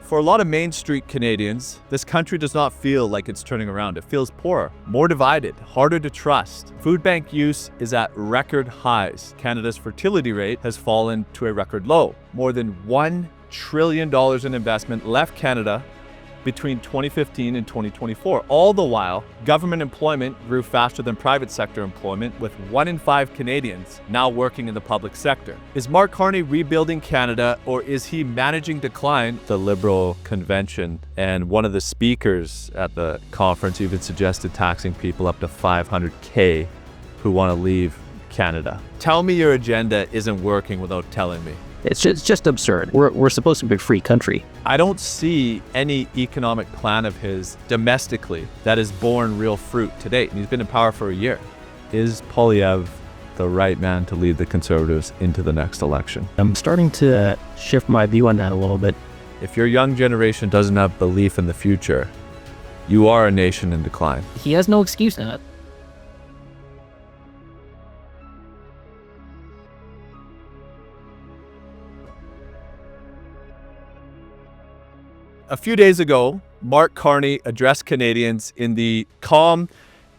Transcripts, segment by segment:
For a lot of Main Street Canadians, this country does not feel like it's turning around. It feels poorer, more divided, harder to trust. Food bank use is at record highs. Canada's fertility rate has fallen to a record low. More than $1 trillion in investment left Canada between 2015 and 2024. All the while, government employment grew faster than private sector employment, with 1 in 5 Canadians now working in the public sector. Is Mark Carney rebuilding Canada, or is he managing decline? The Liberal convention and one of the speakers at the conference even suggested taxing people up to $500K who want to leave Canada. Tell me your agenda isn't working without telling me. It's just absurd. We're supposed to be a free country. I don't see any economic plan of his domestically that has borne real fruit to date. And he's been in power for a year. Is Poilievre the right man to lead the Conservatives into the next election? I'm starting to shift my view on that a little bit. If your young generation doesn't have belief in the future, you are a nation in decline. He has no excuse in it. A few days ago, Mark Carney addressed Canadians in the calm,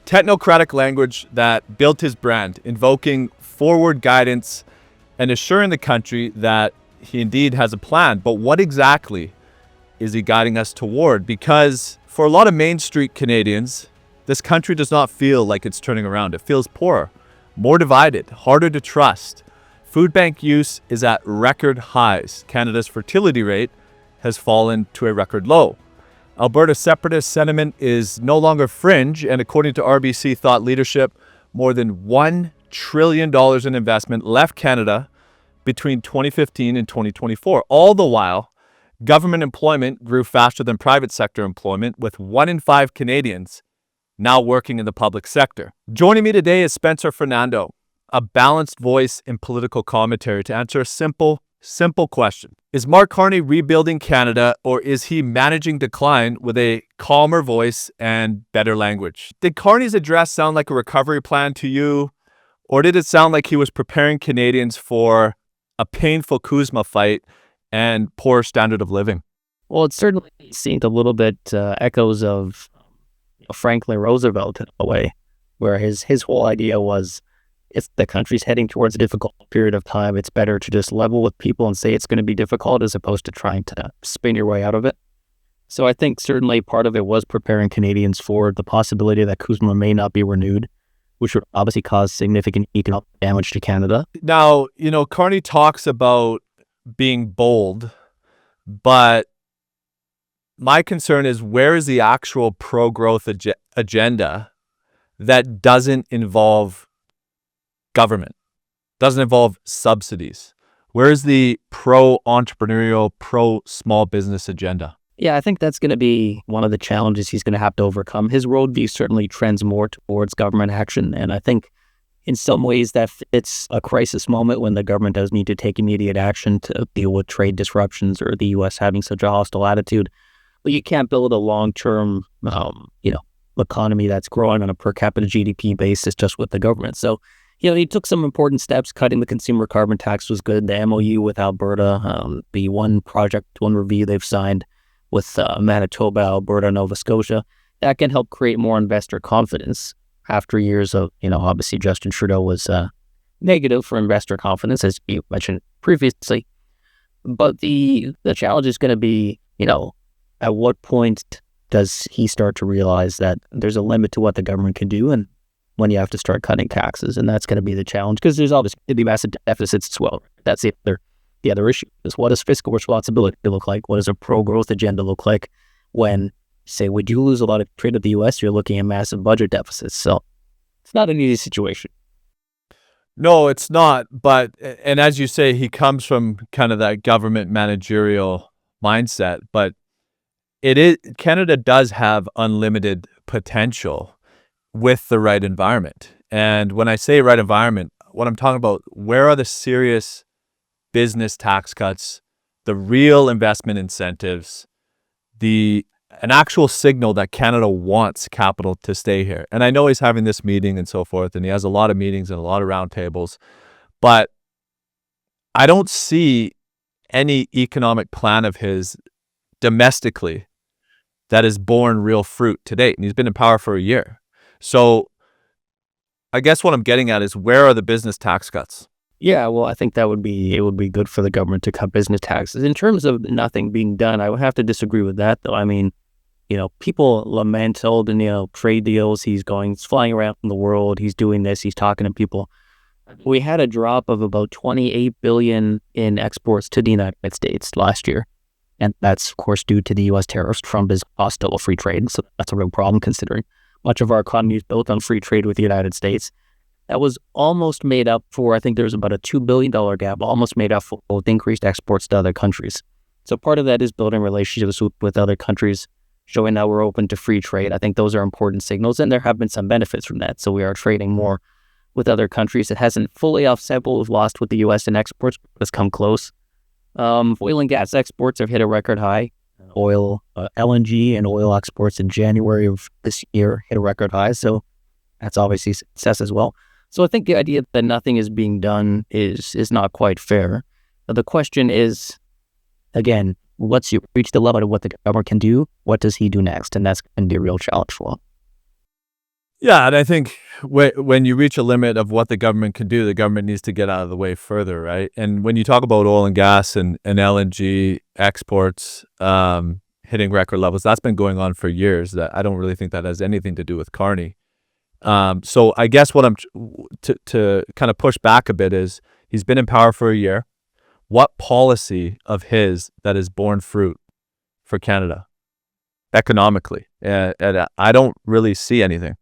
technocratic language that built his brand, invoking forward guidance and assuring the country that he indeed has a plan. But what exactly is he guiding us toward? Because for a lot of Main Street Canadians, this country does not feel like it's turning around. It feels poorer, more divided, harder to trust. Food bank use is at record highs. Canada's fertility rate has fallen to a record low. Alberta's separatist sentiment is no longer fringe, and according to RBC Thought Leadership, more than $1 trillion in investment left Canada between 2015 and 2024. All the while, government employment grew faster than private sector employment, with 1 in 5 Canadians now working in the public sector. Joining me today is Spencer Fernando, a balanced voice in political commentary, to answer a simple question. Is Mark Carney rebuilding Canada, or is he managing decline with a calmer voice and better language? Did Carney's address sound like a recovery plan to you, or did it sound like he was preparing Canadians for a painful CUSMA fight and poor standard of living? Well, it certainly seemed a little bit echoes of Franklin Roosevelt in a way, where his whole idea was, if the country's heading towards a difficult period of time, it's better to just level with people and say it's going to be difficult as opposed to trying to spin your way out of it. So I think certainly part of it was preparing Canadians for the possibility that CUSMA may not be renewed, which would obviously cause significant economic damage to Canada. Now, Carney talks about being bold, but my concern is, where is the actual pro-growth agenda that doesn't involve government, doesn't involve subsidies? Where is the pro-entrepreneurial, pro-small business agenda? Yeah, I think that's going to be one of the challenges he's going to have to overcome. His worldview certainly trends more towards government action, and I think in some ways that fits a crisis moment when the government does need to take immediate action to deal with trade disruptions or the U.S. having such a hostile attitude. But you can't build a long-term, economy that's growing on a per-capita GDP basis just with the government. So he took some important steps. Cutting the consumer carbon tax was good. The MOU with Alberta, the one review they've signed with Manitoba, Alberta, Nova Scotia, that can help create more investor confidence after years of, obviously Justin Trudeau was negative for investor confidence, as you mentioned previously. But the challenge is going to be, at what point does he start to realize that there's a limit to what the government can do, and when you have to start cutting taxes? And that's going to be the challenge, because there's obviously the massive deficits as well. That's the other issue, is what does fiscal responsibility look like? What does a pro-growth agenda look like when, say, would you lose a lot of trade with the U.S., you're looking at massive budget deficits? So it's not an easy situation. No, it's not. But, and as you say, he comes from kind of that government managerial mindset, but Canada does have unlimited potential with the right environment. And when I say right environment, what I'm talking about, where are the serious business tax cuts, the real investment incentives, an actual signal that Canada wants capital to stay here? And I know he's having this meeting and so forth, and he has a lot of meetings and a lot of roundtables, but I don't see any economic plan of his domestically that has borne real fruit to date. And he's been in power for a year. So I guess what I'm getting at is, where are the business tax cuts? Yeah, well, I think it would be good for the government to cut business taxes. In terms of nothing being done, I would have to disagree with that, though. I mean, people lament all the, trade deals. He's flying around the world. He's doing this. He's talking to people. We had a drop of about $28 billion in exports to the United States last year. And that's, of course, due to the U.S. tariffs. Trump is hostile to free trade. So that's a real problem, considering much of our economy is built on free trade with the United States. That was almost made up for, I think there's about a $2 billion gap, almost made up for with increased exports to other countries. So part of that is building relationships with other countries, showing that we're open to free trade. I think those are important signals, and there have been some benefits from that. So we are trading more with other countries. It hasn't fully offset what we've lost with the U.S. in exports, but it's come close. Oil and gas exports have hit a record high. LNG and oil exports in January of this year hit a record high. So that's obviously success as well. So I think the idea that nothing is being done is not quite fair. The question is, again, once you reach the level of what the government can do, what does he do next? And that's going to be a real challenge for him. Yeah, and I think when you reach a limit of what the government can do, the government needs to get out of the way further, right? And when you talk about oil and gas and LNG exports hitting record levels, that's been going on for years. That I don't really think that has anything to do with Carney. So I guess what I'm to kind of push back a bit is, he's been in power for a year. What policy of his that has borne fruit for Canada economically? And I don't really see anything.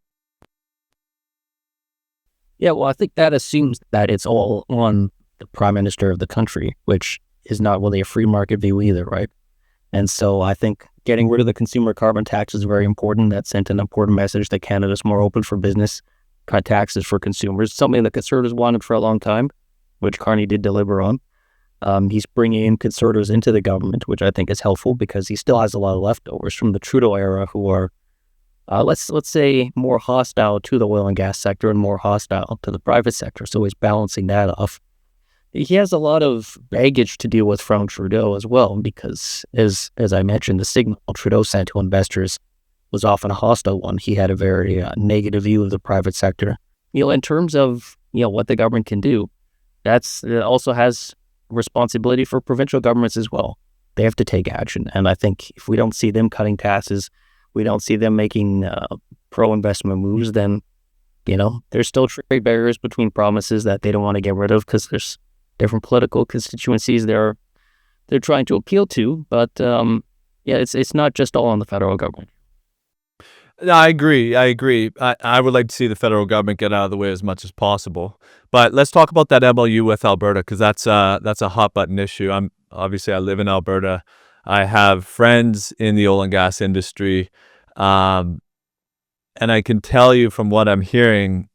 Yeah, well, I think that assumes that it's all on the prime minister of the country, which is not really a free market view either, right? And so I think getting rid of the consumer carbon tax is very important. That sent an important message that Canada's more open for business, cut taxes for consumers, something that Conservatives wanted for a long time, which Carney did deliver on. He's bringing in Conservatives into the government, which I think is helpful because he still has a lot of leftovers from the Trudeau era who are, let's say, more hostile to the oil and gas sector and more hostile to the private sector. So he's balancing that off. He has a lot of baggage to deal with from Trudeau as well, because as I mentioned, the signal Trudeau sent to investors was often a hostile one. He had a very negative view of the private sector. In terms of what the government can do, it also has responsibility for provincial governments as well. They have to take action, and I think if we don't see them cutting taxes, we don't see them making pro-investment moves, then there's still trade barriers between provinces that they don't want to get rid of because there's different political constituencies they're trying to appeal to. But it's not just all on the federal government. No, I agree. I would like to see the federal government get out of the way as much as possible. But let's talk about that MOU with Alberta, because that's a hot button issue. I live in Alberta. I have friends in the oil and gas industry, and I can tell you from what I'm hearing,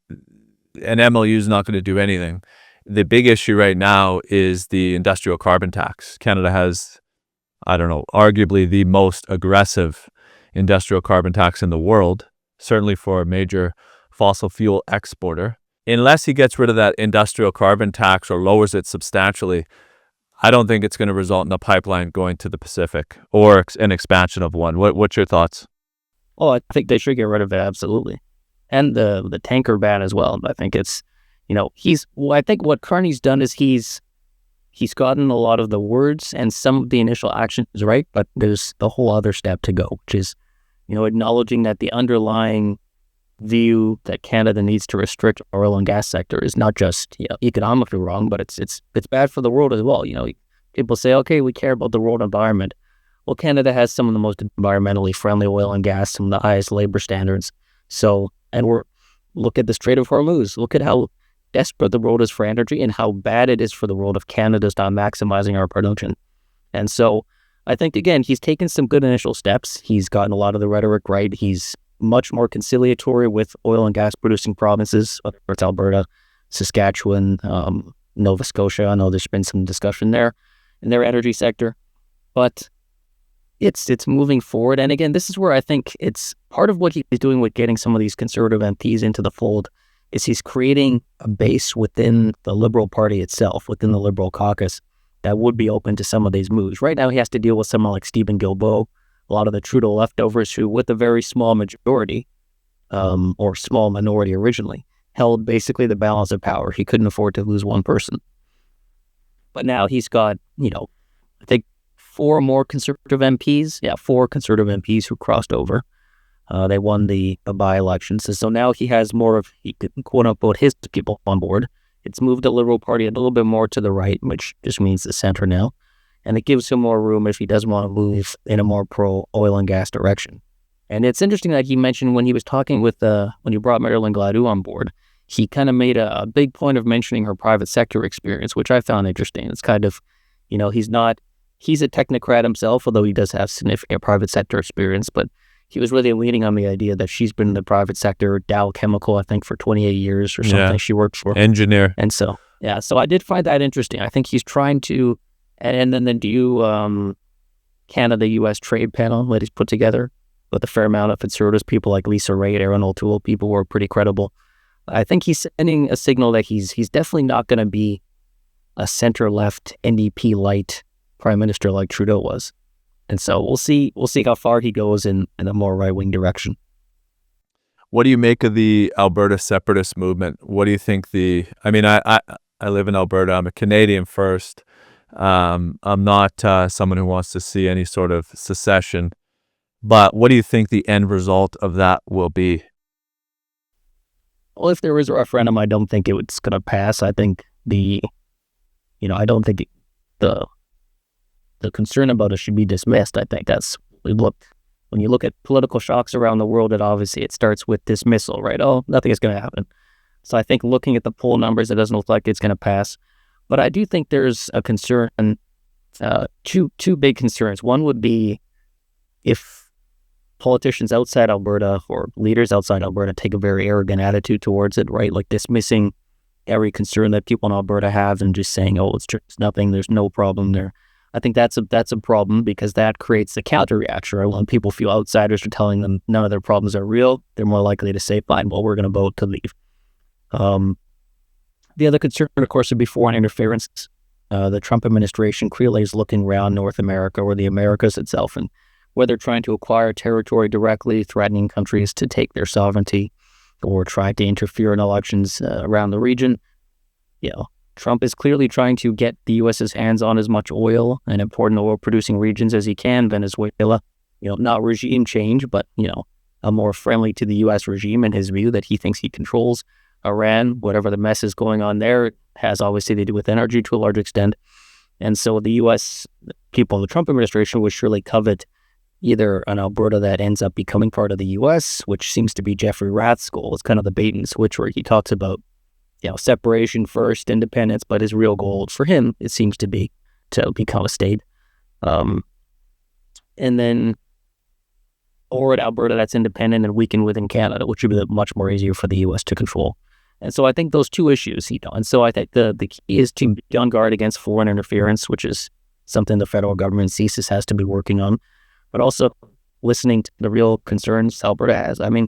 an MOU is not going to do anything. The big issue right now is the industrial carbon tax. Canada has, arguably the most aggressive industrial carbon tax in the world, certainly for a major fossil fuel exporter. Unless he gets rid of that industrial carbon tax or lowers it substantially, I don't think it's going to result in a pipeline going to the Pacific or an expansion of one. What's your thoughts? Oh, I think they should get rid of it, absolutely. And the tanker ban as well. I think it's, I think what Carney's done is he's gotten a lot of the words and some of the initial actions right, but there's the whole other step to go, which is, acknowledging that the underlying view that Canada needs to restrict our oil and gas sector is not just economically wrong, but it's bad for the world as well. People say, okay, we care about the world environment. Well, Canada has some of the most environmentally friendly oil and gas, some of the highest labor standards. So, and look at the Strait of Hormuz. Look at how desperate the world is for energy and how bad it is for the world if Canada's not maximizing our production. And so I think, again, he's taken some good initial steps. He's gotten a lot of the rhetoric right. He's much more conciliatory with oil and gas producing provinces, whether it's Alberta, Saskatchewan, Nova Scotia. I know there's been some discussion there in their energy sector, but it's moving forward. And again, this is where I think it's part of what he's doing with getting some of these conservative MPs into the fold is he's creating a base within the Liberal Party itself, within the Liberal caucus, that would be open to some of these moves. Right now, he has to deal with someone like Stephen Guilbeault, a lot of the Trudeau leftovers who, with a very small majority, or small minority originally, held basically the balance of power. He couldn't afford to lose one person. But now he's got, I think four conservative MPs who crossed over. They won the by-elections. And so now he has more of, quote-unquote, his people on board. It's moved the Liberal Party a little bit more to the right, which just means the center now. And it gives him more room if he does want to move in a more pro-oil and gas direction. And it's interesting that he mentioned when he was talking with, when you brought Marilyn Gladue on board, he kind of made a big point of mentioning her private sector experience, which I found interesting. It's kind of, he's a technocrat himself, although he does have significant private sector experience, but he was really leaning on the idea that she's been in the private sector, Dow Chemical, I think, for 28 years or something. She worked for. Engineer. And so I did find that interesting. I think he's trying to, and then the new Canada-U.S. trade panel that he's put together with a fair amount of conservatives, people like Lisa Ray, Aaron O'Toole, people who are pretty credible. I think he's sending a signal that he's definitely not going to be a center-left NDP light prime minister like Trudeau was. And so we'll see how far he goes in a more right-wing direction. What do you make of the Alberta separatist movement? What do you think I live in Alberta. I'm a Canadian first. I'm not someone who wants to see any sort of secession. But what do you think the end result of that will be? Well, if there is a referendum, I don't think it's going to pass. I think I don't think the concern about it should be dismissed. I think when you look at political shocks around the world, it starts with dismissal, right? Oh, nothing is going to happen. So I think looking at the poll numbers, it doesn't look like it's going to pass. But I do think there's a concern, two big concerns. One would be if politicians outside Alberta or leaders outside Alberta take a very arrogant attitude towards it, right? Like dismissing every concern that people in Alberta have and just saying, oh, it's just nothing, there's no problem there. I think that's a problem because that creates a counter reaction, right? When people feel outsiders are telling them none of their problems are real, they're more likely to say, fine, well, we're going to vote to leave. The other concern, of course, would be foreign interference. The Trump administration clearly is looking around North America or the Americas itself, and whether trying to acquire territory directly, threatening countries to take their sovereignty, or trying to interfere in elections around the region. Trump is clearly trying to get the U.S.'s hands on as much oil and important oil-producing regions as he can. Venezuela, not regime change, but, a more friendly to the U.S. regime in his view that he thinks he controls. Iran, whatever the mess is going on there, has obviously to do with energy to a large extent. And so the U.S. people in the Trump administration would surely covet either an Alberta that ends up becoming part of the U.S., which seems to be Jeffrey Rath's goal. It's kind of the bait and switch where he talks about, separation first, independence, but his real goal for him, it seems to be to become a state. And then, or an Alberta that's independent and weakened within Canada, which would be much more easier for the U.S. to control. And so I think those two issues, and so I think the key is to be on guard against foreign interference, which is something the federal government CSIS has to be working on, but also listening to the real concerns Alberta has. I mean,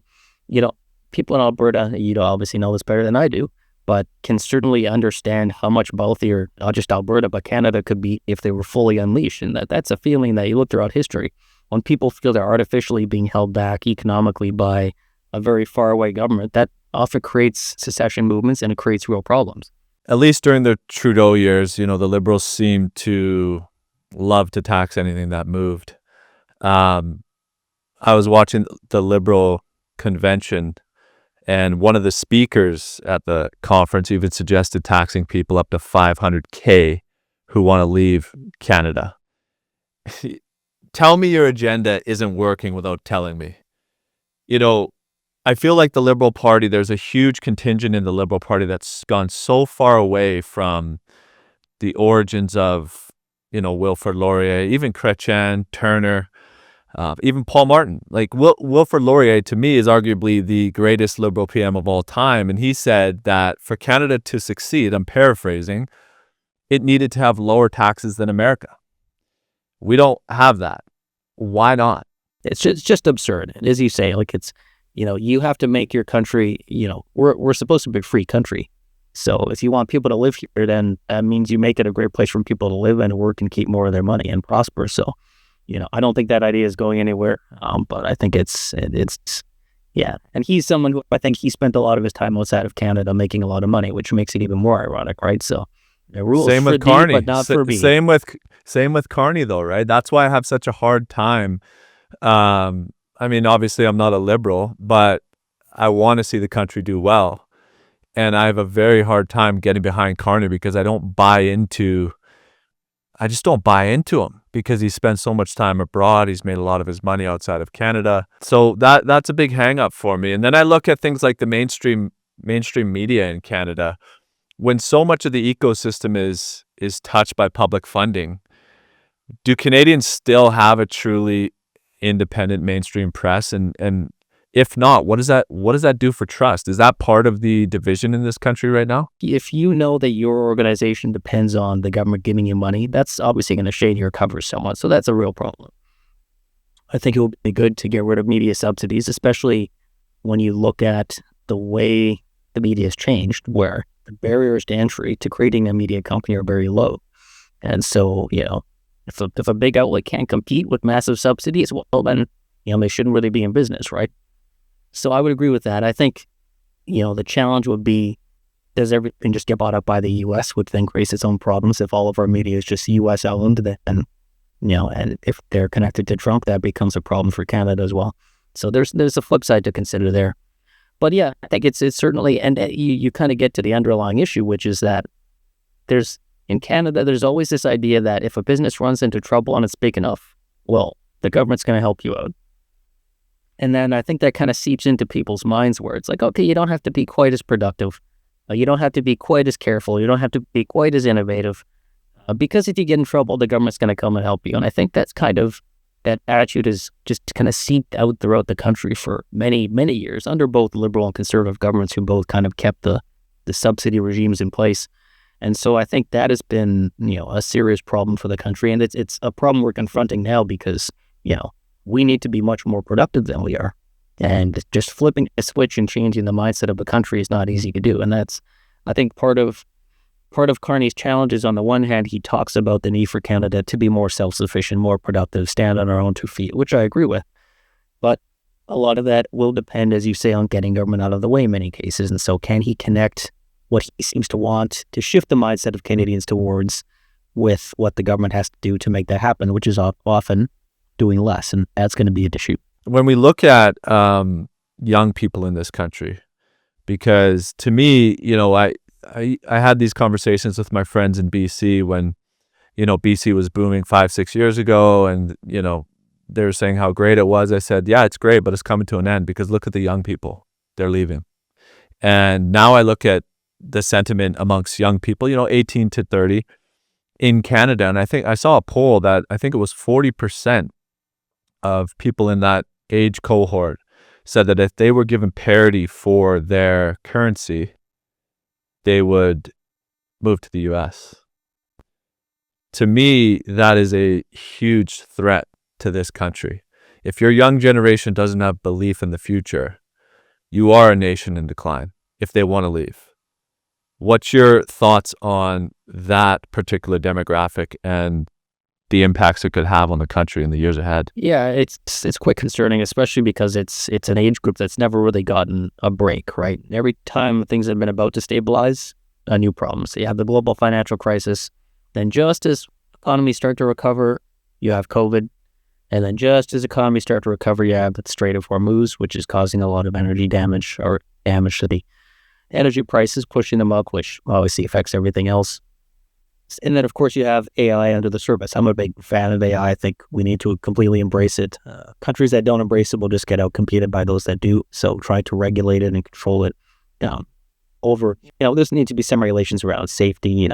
people in Alberta, obviously know this better than I do, but can certainly understand how much wealthier, not just Alberta, but Canada could be if they were fully unleashed. And that's a feeling that you look throughout history. When people feel they're artificially being held back economically by a very faraway government, that often creates secession movements and it creates real problems. At least during the Trudeau years, the Liberals seemed to love to tax anything that moved. I was watching the Liberal convention, and one of the speakers at the conference even suggested taxing people up to $500K who want to leave Canada. Tell me your agenda isn't working without telling me. I feel like the Liberal Party, there's a huge contingent in the Liberal Party that's gone so far away from the origins of, Wilfrid Laurier, even Chrétien, Turner, even Paul Martin. Like Wilfrid Laurier, to me, is arguably the greatest Liberal PM of all time. And he said that for Canada to succeed, I'm paraphrasing, it needed to have lower taxes than America. We don't have that. Why not? It's just absurd. And as you say, like you have to make your country, we're supposed to be a free country. So if you want people to live here, then that means you make it a great place for people to live and work and keep more of their money and prosper. So, I don't think that idea is going anywhere. But I think it's yeah. And he's someone who I think he spent a lot of his time outside of Canada making a lot of money, which makes it even more ironic, right? So the rules Same for with D, Carney. but not for B. Same with Carney though, right? That's why I have such a hard time. I mean, obviously I'm not a liberal, but I want to see the country do well. And I have a very hard time getting behind Carney because I just don't buy into him because he spent so much time abroad. He's made a lot of his money outside of Canada. So that's a big hang up for me. And then I look at things like the mainstream media in Canada. When so much of the ecosystem is touched by public funding, do Canadians still have a truly independent mainstream press? And if not, what does that do for trust? Is that part of the division in this country right now? If you know that your organization depends on the government giving you money, that's obviously going to shade your cover somewhat. So that's a real problem. I think it would be good to get rid of media subsidies, especially when you look at the way the media has changed, where the barriers to entry to creating a media company are very low. And so, if a big outlet can't compete with massive subsidies, well, then, they shouldn't really be in business, right? So I would agree with that. I think, the challenge would be, does everything just get bought up by the U.S., which then creates its own problems? If all of our media is just U.S. owned, then, and if they're connected to Trump, that becomes a problem for Canada as well. So there's a flip side to consider there. But yeah, I think it's certainly, and you kind of get to the underlying issue, which is that in Canada, there's always this idea that if a business runs into trouble and it's big enough, well, the government's going to help you out. And then I think that kind of seeps into people's minds where it's like, okay, you don't have to be quite as productive. You don't have to be quite as careful. You don't have to be quite as innovative. Because if you get in trouble, the government's going to come and help you. And I think that attitude is just kind of seeped out throughout the country for many, many years under both liberal and conservative governments who both kind of kept the subsidy regimes in place. And so I think that has been, a serious problem for the country. And it's a problem we're confronting now because, we need to be much more productive than we are. And just flipping a switch and changing the mindset of the country is not easy to do. And that's, I think, part of Carney's challenge is, on the one hand, he talks about the need for Canada to be more self-sufficient, more productive, stand on our own 2 feet, which I agree with. But a lot of that will depend, as you say, on getting government out of the way in many cases. And so can he connect what he seems to want to shift the mindset of Canadians towards with what the government has to do to make that happen, which is often doing less. And that's going to be an issue. When we look at young people in this country, because to me, I had these conversations with my friends in BC when, BC was booming 5-6 years ago, and, they were saying how great it was. I said, yeah, it's great, but it's coming to an end because look at the young people. They're leaving. And now I look at the sentiment amongst young people, 18 to 30 in Canada. And I think I saw a poll that I think it was 40% of people in that age cohort said that if they were given parity for their currency, they would move to the U.S. To me, that is a huge threat to this country. If your young generation doesn't have belief in the future, you are a nation in decline if they want to leave. What's your thoughts on that particular demographic and the impacts it could have on the country in the years ahead? Yeah, it's quite concerning, especially because it's an age group that's never really gotten a break, right? Every time things have been about to stabilize, a new problem. So you have the global financial crisis, then just as economies start to recover, you have COVID, and then just as economies start to recover, you have the Strait of Hormuz, which is causing a lot of energy damage to the energy prices, pushing them up, which obviously affects everything else. And then, of course, you have AI under the surface. I'm a big fan of AI. I think we need to completely embrace it. Countries that don't embrace it will just get outcompeted by those that do. So try to regulate it and control it. There's need to be some regulations around safety,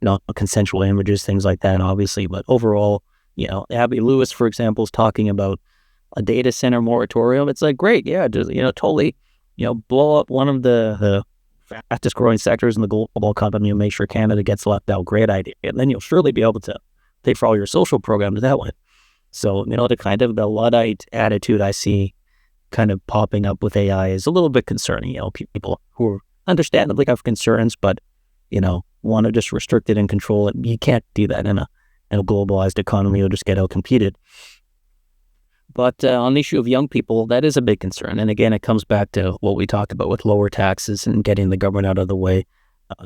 not consensual images, things like that, obviously. But overall, Abby Lewis, for example, is talking about a data center moratorium. It's like, great, yeah, just, totally, blow up one of the fastest growing sectors in the global economy and make sure Canada gets left out. Great idea. And then you'll surely be able to pay for all your social programs that way. So, the kind of the Luddite attitude I see kind of popping up with AI is a little bit concerning. People who are understandably have concerns, but, want to just restrict it and control it. You can't do that in a globalized economy. You'll just get out-competed. But on the issue of young people, that is a big concern. And again, it comes back to what we talked about with lower taxes and getting the government out of the way.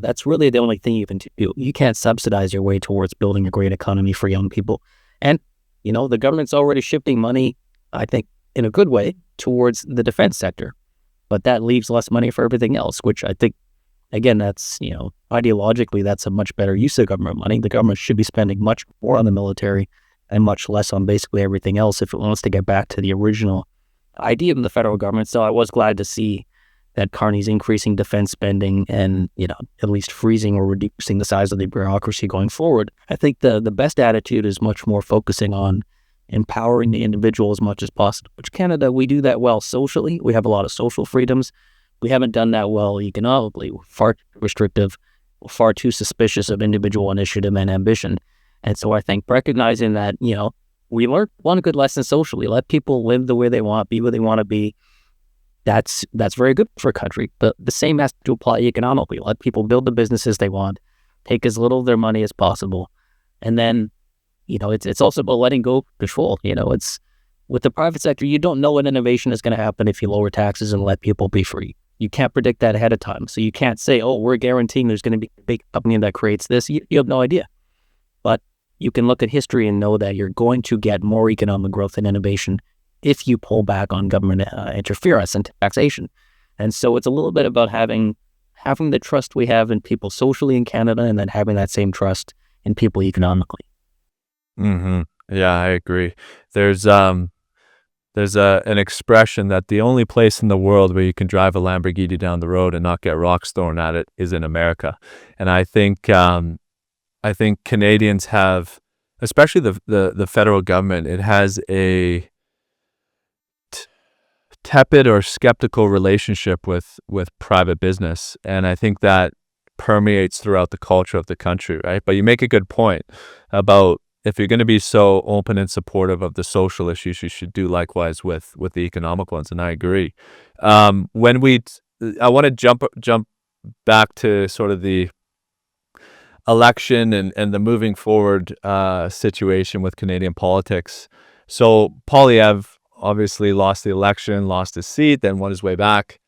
That's really the only thing you can do. You can't subsidize your way towards building a great economy for young people. And, the government's already shifting money, I think, in a good way towards the defense sector. But that leaves less money for everything else, which I think, again, that's, ideologically, that's a much better use of government money. The government should be spending much more on the military and much less on basically everything else if it wants to get back to the original idea of the federal government. So I was glad to see that Carney's increasing defense spending and, at least freezing or reducing the size of the bureaucracy going forward. I think the best attitude is much more focusing on empowering the individual as much as possible, which Canada, we do that well socially. We have a lot of social freedoms. We haven't done that well economically. We're far too restrictive, far too suspicious of individual initiative and ambition. And so I think recognizing that, we learned one good lesson socially. Let people live the way they want, be where they want to be. That's very good for a country. But the same has to apply economically. Let people build the businesses they want, take as little of their money as possible. And then, it's also about letting go of control. It's with the private sector, you don't know what innovation is going to happen if you lower taxes and let people be free. You can't predict that ahead of time. So you can't say, we're guaranteeing there's going to be a big company that creates this. You have no idea. But you can look at history and know that you're going to get more economic growth and innovation if you pull back on government interference and taxation. And so it's a little bit about having the trust we have in people socially in Canada and then having that same trust in people economically. Mm-hmm. Yeah, I agree. There's an expression that the only place in the world where you can drive a Lamborghini down the road and not get rocks thrown at it is in America. And I think Canadians have, especially the federal government, it has a tepid or skeptical relationship with private business. And I think that permeates throughout the culture of the country, right? But you make a good point about if you're going to be so open and supportive of the social issues, you should do likewise with the economic ones. And I agree. I want to jump back to sort of the election and the moving forward situation with Canadian politics. So Poilievre obviously lost the election, lost his seat, then won his way back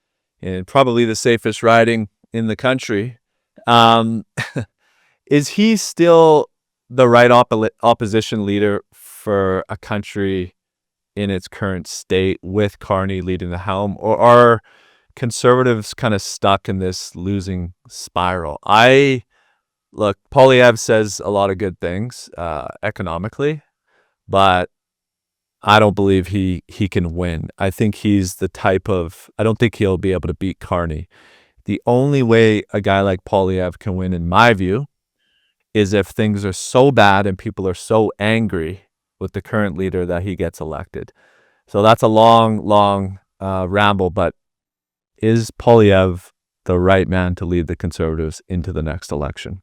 in probably the safest riding in the country. Is he still the right opposition leader for a country in its current state with Carney leading the helm, or are Conservatives kind of stuck in this losing spiral? Look, Poilievre says a lot of good things economically, but I don't believe he can win. I think he's the type of, I don't think he'll be able to beat Carney. The only way a guy like Poilievre can win, in my view, is if things are so bad and people are so angry with the current leader that he gets elected. So that's a long ramble, but is Poilievre the right man to lead the Conservatives into the next election?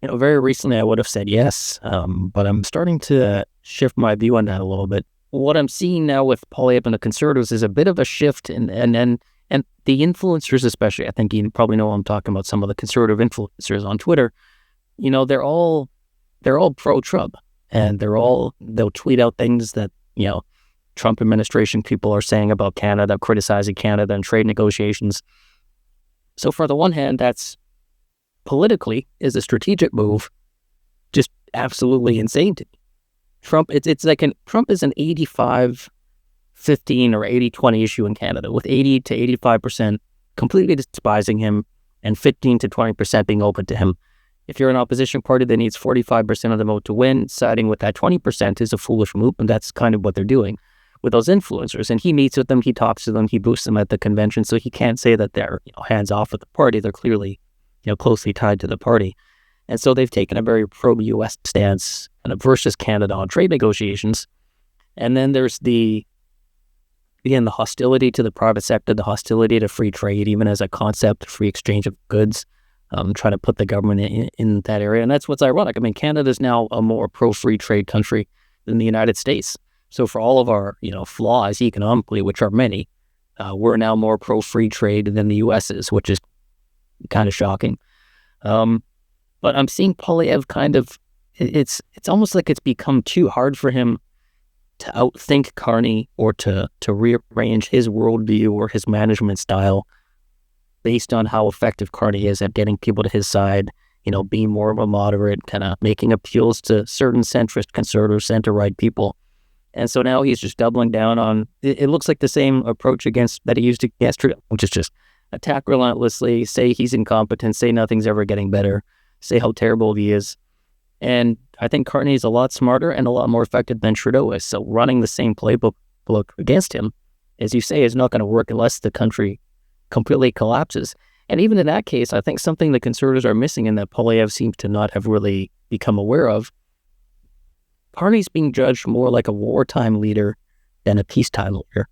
Very recently I would have said yes, but I'm starting to shift my view on that a little bit. What I'm seeing now with Poilievre and the Conservatives is a bit of a shift, and the influencers especially. I think you probably know I'm talking about some of the conservative influencers on Twitter. They're all pro-Trump, and they'll tweet out things that Trump administration people are saying about Canada, criticizing Canada and trade negotiations. So for the one hand, that's politically is a strategic move, just absolutely insane to me. Trump, Trump is an 85-15 or 80-20 issue in Canada, with 80 to 85% completely despising him and 15 to 20% being open to him. If you're an opposition party that needs 45% of the vote to win, siding with that 20% is a foolish move, and that's kind of what they're doing with those influencers. And he meets with them, he talks to them, he boosts them at the convention, so he can't say that they're hands off with the party. They're clearly closely tied to the party. And so they've taken a very pro-U.S. stance versus Canada on trade negotiations. And then there's the hostility to the private sector, the hostility to free trade, even as a concept, free exchange of goods, trying to put the government in that area. And that's what's ironic. I mean, Canada is now a more pro-free trade country than the United States. So for all of our, flaws economically, which are many, We're now more pro-free trade than the U.S. is, which is kind of shocking. But I'm seeing Poilievre kind of, it's almost like it's become too hard for him to outthink Carney or to rearrange his worldview or his management style based on how effective Carney is at getting people to his side, being more of a moderate, kind of making appeals to certain centrist, conservative, center-right people. And so now he's just doubling down on, it looks like the same approach that he used against Trudeau, which is just attack relentlessly, say he's incompetent, say nothing's ever getting better, say how terrible he is. And I think Carney is a lot smarter and a lot more effective than Trudeau is. So running the same playbook against him, as you say, is not going to work unless the country completely collapses. And even in that case, I think something the Conservatives are missing and that Poilievre seems to not have really become aware of, Carney's being judged more like a wartime leader than a peacetime leader.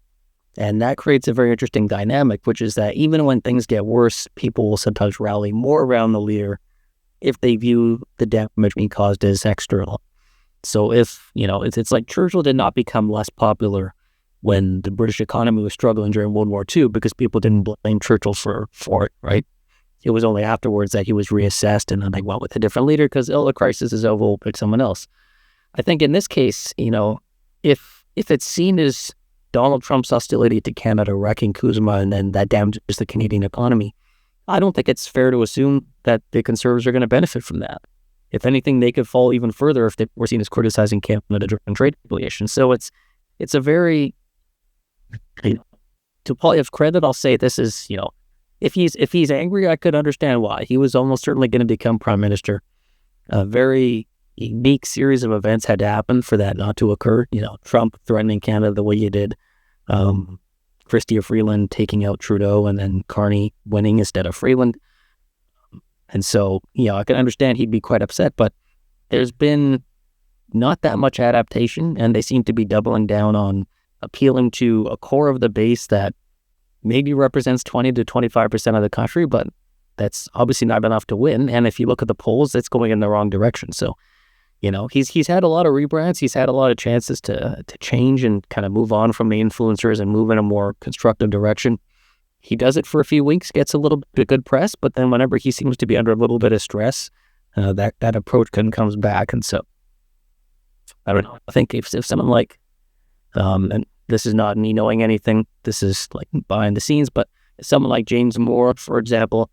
And that creates a very interesting dynamic, which is that even when things get worse, people will sometimes rally more around the leader if they view the damage being caused as external. So if, it's like Churchill did not become less popular when the British economy was struggling during World War II because people didn't blame Churchill for it, right? It was only afterwards that he was reassessed and then they went with a different leader because, the crisis is over, we'll pick someone else. I think in this case, if it's seen as Donald Trump's hostility to Canada wrecking CUSMA and then that damages the Canadian economy, I don't think it's fair to assume that the Conservatives are going to benefit from that. If anything, they could fall even further if they were seen as criticizing Canada during trade negotiations. So it's a very, to Poilievre's credit, I'll say this is, if he's angry, I could understand why. He was almost certainly going to become prime minister. A very unique series of events had to happen for that not to occur. Trump threatening Canada the way he did, Chrystia Freeland taking out Trudeau, and then Carney winning instead of Freeland. And so, I can understand he'd be quite upset, but there's been not that much adaptation, and they seem to be doubling down on appealing to a core of the base that maybe represents 20 to 25% of the country, but that's obviously not enough to win. And if you look at the polls, it's going in the wrong direction. So, he's had a lot of rebrands. He's had a lot of chances to change and kind of move on from the influencers and move in a more constructive direction. He does it for a few weeks, gets a little bit of good press, but then whenever he seems to be under a little bit of stress, that approach comes back. And so, I don't know. I think if someone like, and this is not me knowing anything, this is like behind the scenes, but someone like James Moore, for example,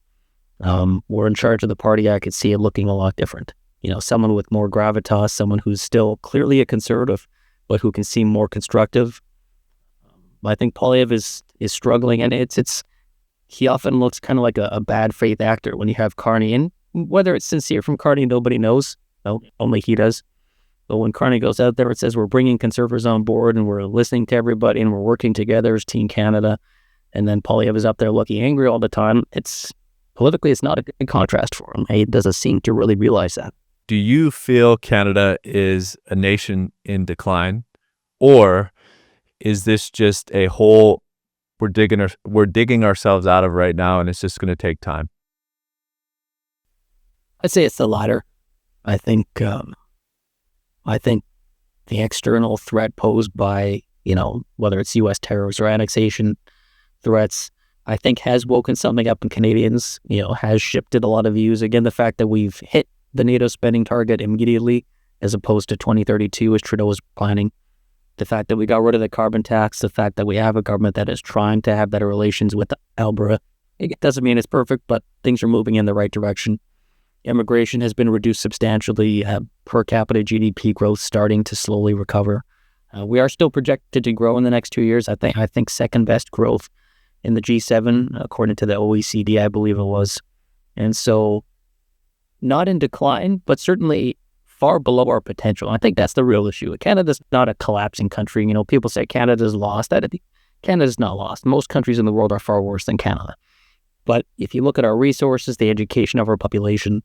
were in charge of the party, I could see it looking a lot different. Someone with more gravitas, someone who's still clearly a conservative, but who can seem more constructive. I think Poilievre is struggling, and he often looks kind of like a bad faith actor when you have Carney, and whether it's sincere from Carney, nobody knows. No, only he does. But when Carney goes out there and says we're bringing Conservatives on board and we're listening to everybody and we're working together as Team Canada, and then Poilievre is up there looking angry all the time, politically it's not a good contrast for him. He doesn't seem to really realize that. Do you feel Canada is a nation in decline, or is this just a hole we're digging ourselves out of right now, and it's just going to take time? I'd say it's the latter. I think the external threat posed by whether it's U.S. terrorists or annexation threats, I think has woken something up in Canadians. Has shifted a lot of views. Again, the fact that we've hit the NATO spending target immediately as opposed to 2032 as Trudeau was planning. The fact that we got rid of the carbon tax, the fact that we have a government that is trying to have better relations with Alberta. It doesn't mean it's perfect, but things are moving in the right direction. Immigration has been reduced substantially, per capita GDP growth starting to slowly recover. We are still projected to grow in the next 2 years. I think second best growth in the G7, according to the OECD, I believe it was. And so not in decline, but certainly far below our potential. I think that's the real issue. Canada's not a collapsing country. People say Canada's lost. Canada's not lost. Most countries in the world are far worse than Canada. But if you look at our resources, the education of our population,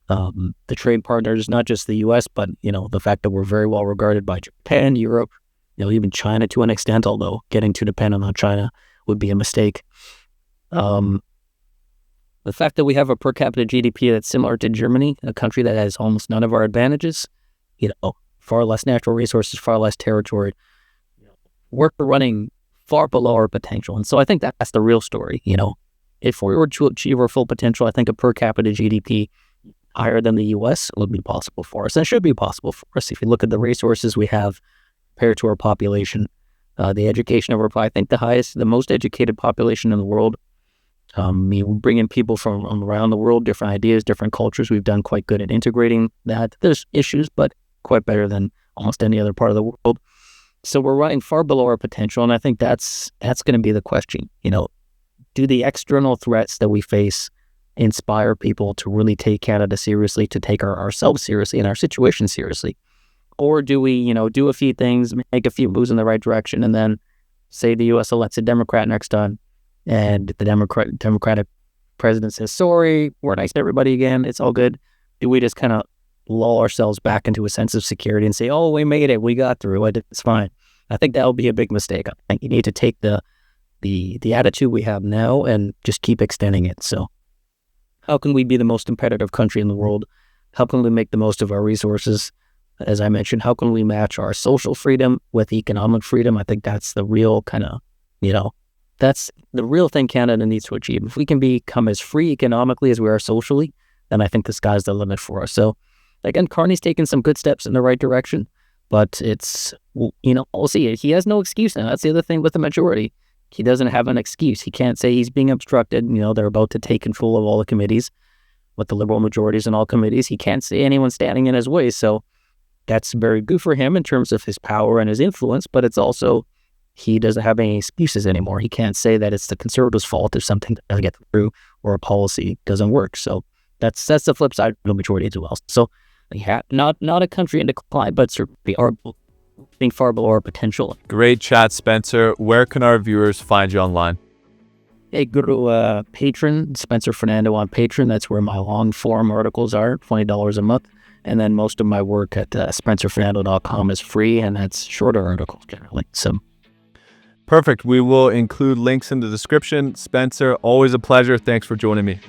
the trade partners, not just the U.S., but, the fact that we're very well regarded by Japan, Europe, even China to an extent, although getting too dependent on China would be a mistake. The fact that we have a per capita GDP that's similar to Germany, a country that has almost none of our advantages, far less natural resources, far less territory. We're running far below our potential. And so I think that's the real story. If we were to achieve our full potential, I think a per capita GDP higher than the US would be possible for us, and should be possible for us. If you look at the resources we have compared to our population, the education of I think the most educated population in the world. We bring in people from around the world, different ideas, different cultures. We've done quite good at integrating that. There's issues, but quite better than almost any other part of the world. So we're running far below our potential, and I think that's going to be the question. Do the external threats that we face inspire people to really take Canada seriously, to take ourselves seriously and our situation seriously? Or do we, do a few things, make a few moves in the right direction, and then say the U.S. elects a Democrat next time, and the Democratic president says, sorry, we're nice to everybody again, it's all good? Do we just kind of lull ourselves back into a sense of security and say, oh, we made it, we got through it, it's fine? I think that would be a big mistake. I think you need to take the attitude we have now and just keep extending it. So how can we be the most competitive country in the world? How can we make the most of our resources? As I mentioned, how can we match our social freedom with economic freedom? I think that's the real kind of, that's the real thing Canada needs to achieve. If we can become as free economically as we are socially, then I think the sky's the limit for us. So again, Carney's taken some good steps in the right direction, but it's, we'll see. He has no excuse now. That's the other thing with the majority. He doesn't have an excuse. He can't say he's being obstructed. They're about to take control of all the committees with the Liberal majorities in all committees. He can't say anyone's standing in his way. So that's very good for him in terms of his power and his influence, but it's also, he doesn't have any excuses anymore. He can't say that it's the Conservatives' fault if something doesn't get through or a policy doesn't work. So that's the flip side of the majority as well. So not a country in decline, but certainly are being far below our potential. Great chat, Spencer. Where can our viewers find you online? Hey, go to Patreon, Spencer Fernando on Patreon. That's where my long form articles are, $20 a month. And then most of my work at spencerfernando.com is free, and that's shorter articles generally. So, perfect. We will include links in the description. Spencer, always a pleasure. Thanks for joining me.